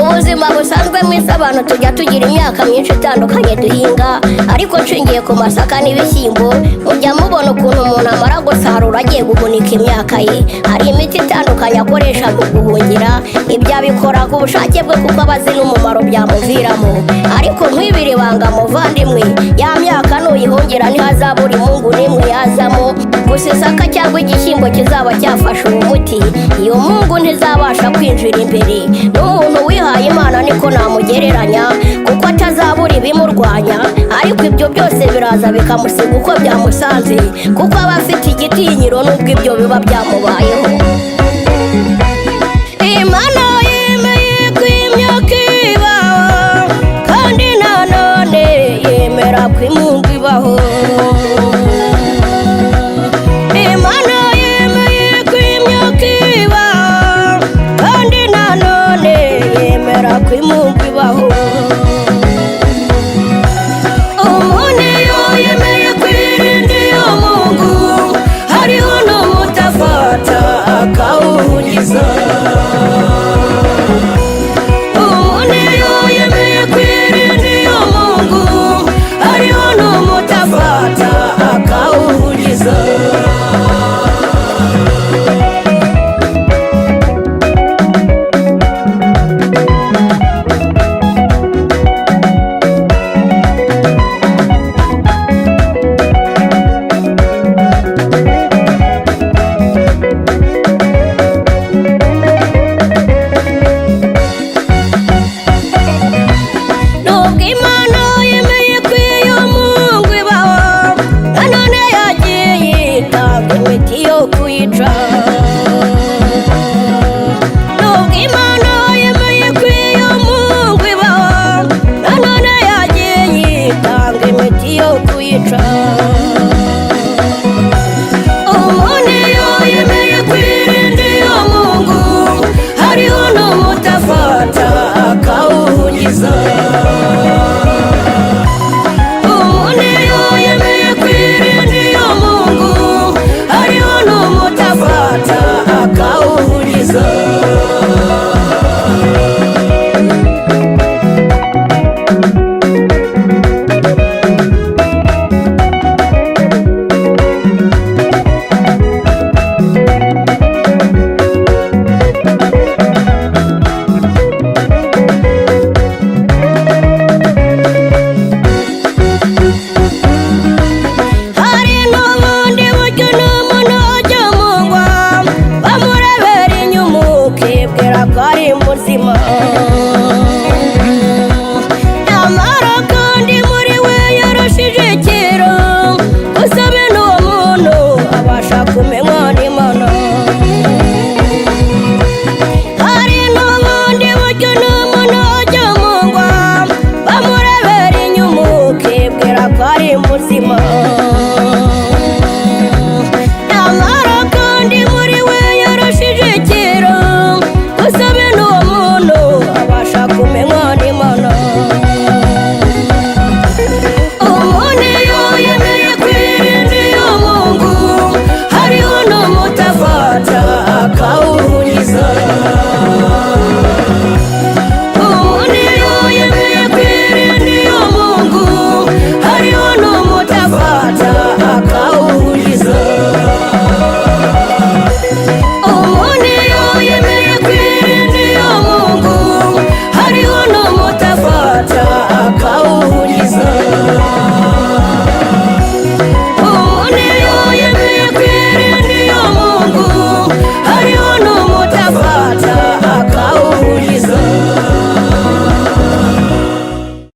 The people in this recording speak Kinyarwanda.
ubuzima busanzwe mwese abantu tujya tugira imyaka myinshi itandukanye duhinga, ariko nshingiye ku masaka n'ibishyimbo mujya mubona ukuntu umuntu amara gusarura agiye guhunika imyaka ye. Hari imiti itandukanye akoresha mu guhungira, ibyo abikora ku bushake bwe kuko aba azi n'umumaro byamuviramo. Ariko nkwibire ibanga muvandimwe, ya myaka nuyihungira ntihazabura imungu n'imwe yazamo. Gusa isaka cyangwa igishyimbo kizaba cyafashe uwo muti, iyo mungu ntizabasha kwinjira imbere. N'umuntu wihaye Imana niko namugereranya, kuko atazabura ibimurwanya. Ariko ibyo byose biraza bikamusiga uko byamusanze, kuko aba afite igitinyiro nubwo ibyo biba byamubayeho. Imana yemeye ko imyaka ibaho, kandi nanone yemera ko imungu ibaho. Imana yemeye ko imyaka ibaho, kandi nanone yemera ko imungu ibaho. Umuntu iyo yemeye kwirinda iyo mungu, hariho n'umutafata akawuhungiza. Umuntu iyo yemeye kwirinda iyo mungu, hariho n'umutafata akawuhungiza. Nubwo Imana yemeye ko iyo mungu ibaho, nanone yagiye yitanga imiti yo kuyica. Nubwo Imana yemeye ko iyo mungu ibaho, nanone yagiye yitanga imiti yo kuyica. Umuntu iyo yemeye kwirinda iyo mungu, hariho n'umutafata akawuhungiza.